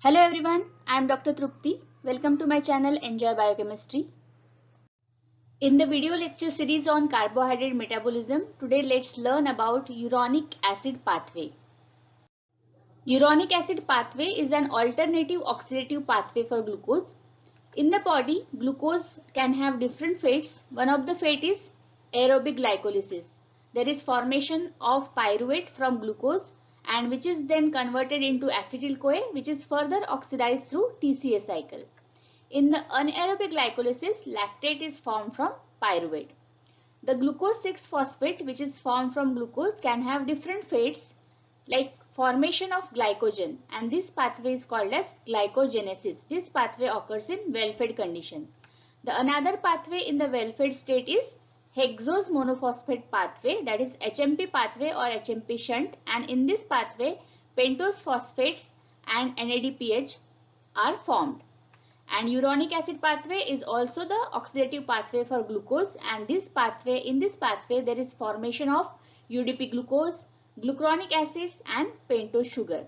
Hello everyone, I am Dr. Trupti. Welcome to my channel Enjoy Biochemistry. In the video lecture series on carbohydrate metabolism, today let's learn about uronic acid pathway. Uronic acid pathway is an alternative oxidative pathway for glucose. In the body, glucose can have different fates. One of the fate is aerobic glycolysis. There is formation of pyruvate from glucose and which is then converted into acetyl-CoA, which is further oxidized through TCA cycle. In the anaerobic glycolysis, lactate is formed from pyruvate. The glucose 6-phosphate which is formed from glucose can have different fates like formation of glycogen, and this pathway is called as glycogenesis. This pathway occurs in well-fed condition. The another pathway in the well-fed state is hexose monophosphate pathway, that is HMP pathway or HMP shunt, and in this pathway pentose phosphates and NADPH are formed. And uronic acid pathway is also the oxidative pathway for glucose, and in this pathway there is formation of UDP glucose, glucuronic acids and pentose sugar.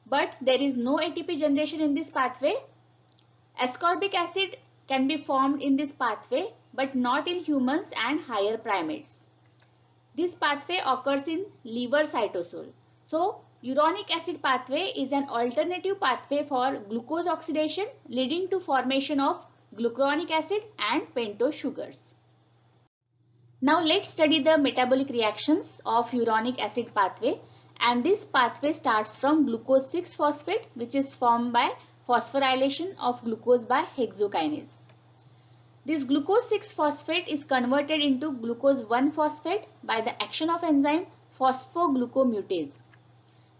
But there is no ATP generation in this pathway. Ascorbic acid can be formed in this pathway but not in humans and higher primates. This pathway occurs in liver cytosol. So, uronic acid pathway is an alternative pathway for glucose oxidation leading to formation of glucuronic acid and pentose sugars. Now let's study the metabolic reactions of uronic acid pathway, and this pathway starts from glucose 6-phosphate which is formed by phosphorylation of glucose by hexokinase. This glucose 6-phosphate is converted into glucose 1-phosphate by the action of enzyme phosphoglucomutase.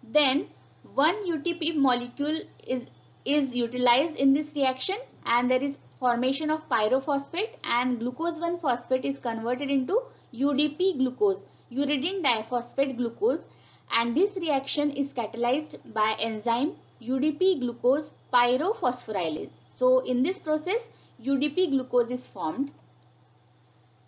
Then 1 UTP molecule is utilized in this reaction and there is formation of pyrophosphate, and glucose 1-phosphate is converted into UDP glucose, uridine diphosphate glucose, and this reaction is catalyzed by enzyme UDP glucose pyrophosphorylase. So in this process UDP glucose is formed.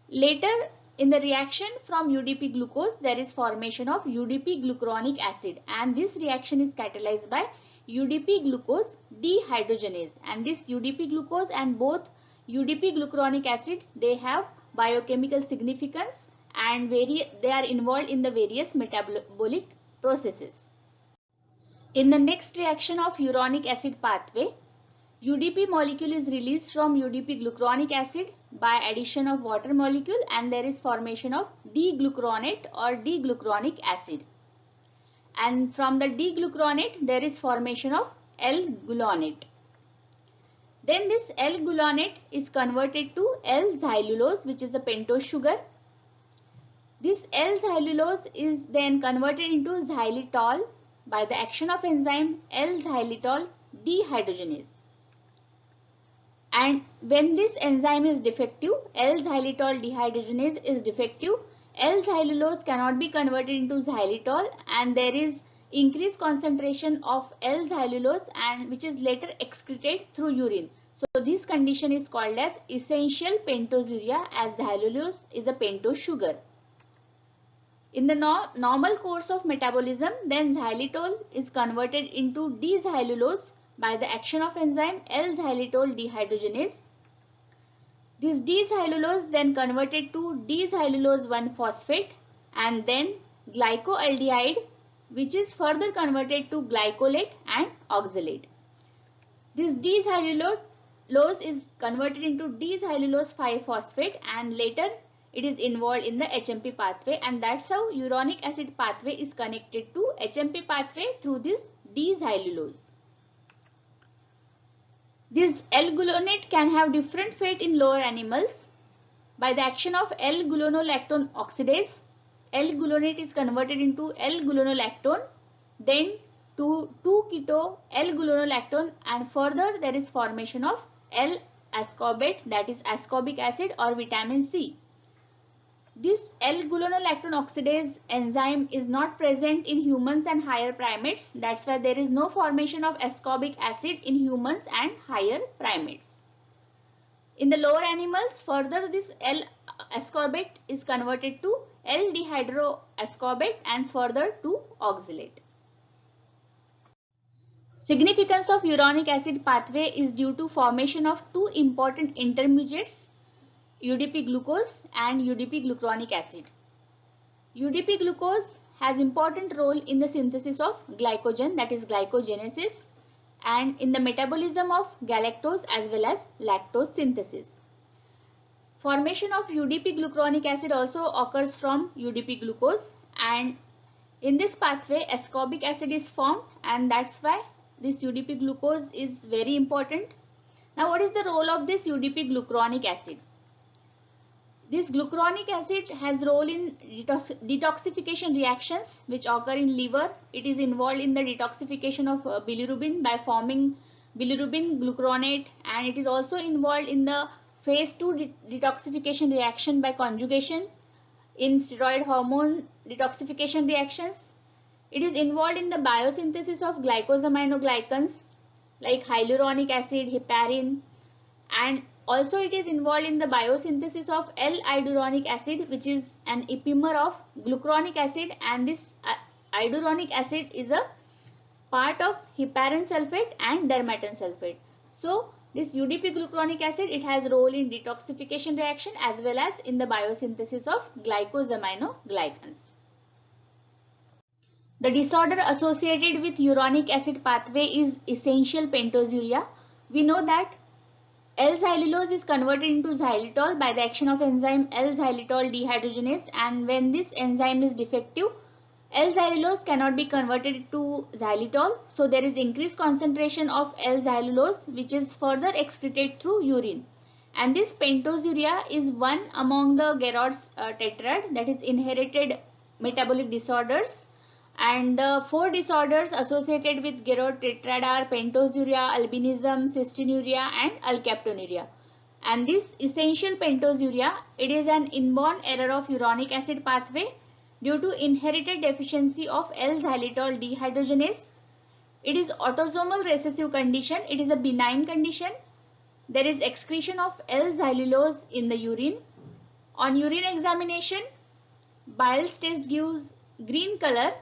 Later in the reaction from UDP glucose there is formation of UDP glucuronic acid, and this reaction is catalyzed by UDP glucose dehydrogenase, and this UDP glucose and both UDP glucuronic acid, they have biochemical significance and they are involved in the various metabolic processes. In the next reaction of uronic acid pathway, UDP molecule is released from UDP glucuronic acid by addition of water molecule, and there is formation of D-glucuronate or D-glucuronic acid. And from the D-glucuronate there is formation of L-gulonate. Then this L-gulonate is converted to L-xylulose, which is a pentose sugar. This L-xylulose is then converted into xylitol by the action of enzyme L-xylitol dehydrogenase. And when this enzyme is defective, L-xylitol dehydrogenase is defective, L-xylulose cannot be converted into xylitol and there is increased concentration of L-xylulose and which is later excreted through urine. So this condition is called as essential pentosuria, as xylulose is a pentose sugar. In the normal course of metabolism, then xylitol is converted into D-xylulose by the action of enzyme L-xylitol dehydrogenase. This D-xylulose then converted to D-xylulose 1-phosphate and then glycoaldehyde, which is further converted to glycolate and oxalate. This D-xylulose is converted into D-xylulose 5-phosphate and later it is involved in the HMP pathway, and that's how uronic acid pathway is connected to HMP pathway through this D-xylulose. This L-gulonate can have different fate in lower animals. By the action of L-gulonolactone oxidase, L-gulonate is converted into L-gulonolactone, then to 2-keto L-gulonolactone, and further there is formation of L-ascorbate, that is ascorbic acid or vitamin C. This L-gulonolactone oxidase enzyme is not present in humans and higher primates. That's why there is no formation of ascorbic acid in humans and higher primates. In the lower animals, further this L-ascorbate is converted to L-dehydroascorbate and further to oxalate. Significance of uronic acid pathway is due to formation of two important intermediates, UDP glucose and UDP glucuronic acid. UDP glucose has important role in the synthesis of glycogen, that is glycogenesis, and in the metabolism of galactose as well as lactose synthesis. Formation of UDP glucuronic acid also occurs from UDP glucose, and in this pathway ascorbic acid is formed, and that's why this UDP glucose is very important. Now what is the role of this UDP glucuronic acid? This glucuronic acid has role in detoxification reactions which occur in liver. It is involved in the detoxification of bilirubin by forming bilirubin glucuronate, and it is also involved in the phase 2 detoxification reaction by conjugation in steroid hormone detoxification reactions. It is involved in the biosynthesis of glycosaminoglycans like hyaluronic acid, heparin, and also it is involved in the biosynthesis of L-iduronic acid, which is an epimer of glucuronic acid, and this iduronic acid is a part of heparin sulfate and dermatan sulfate. So this UDP glucuronic acid, it has role in detoxification reaction as well as in the biosynthesis of glycosaminoglycans. The disorder associated with uronic acid pathway is essential pentosuria. We know that L-xylulose is converted into xylitol by the action of enzyme L-xylitol dehydrogenase, and when this enzyme is defective, L-xylulose cannot be converted to xylitol, so there is increased concentration of L-xylulose which is further excreted through urine, and this pentosuria is one among the Gerard's tetrad, that is inherited metabolic disorders. And the four disorders associated with Gerard tetrad are pentosuria, albinism, cystinuria and alkaptonuria. And this essential pentosuria, it is an inborn error of uronic acid pathway due to inherited deficiency of L-xylitol dehydrogenase. It is autosomal recessive condition. It is a benign condition. There is excretion of L-xylulose in the urine. On urine examination, Biles test gives green color.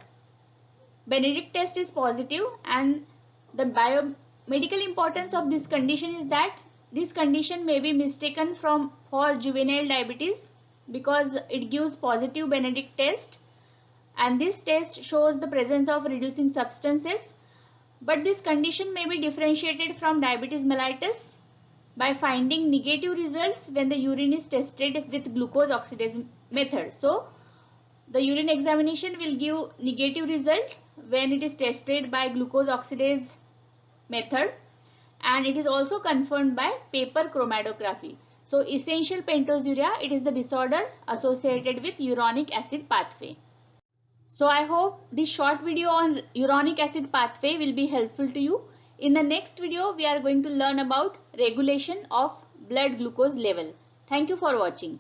Benedict test is positive, and the biomedical importance of this condition is that this condition may be mistaken for juvenile diabetes because it gives positive Benedict test, and this test shows the presence of reducing substances, but this condition may be differentiated from diabetes mellitus by finding negative results when the urine is tested with glucose oxidation method. So the urine examination will give negative result when it is tested by glucose oxidase method, and it is also confirmed by paper chromatography. So essential pentosuria, it is the disorder associated with uronic acid pathway. So I hope this short video on uronic acid pathway will be helpful to you. In the next video, we are going to learn about regulation of blood glucose level. Thank you for watching.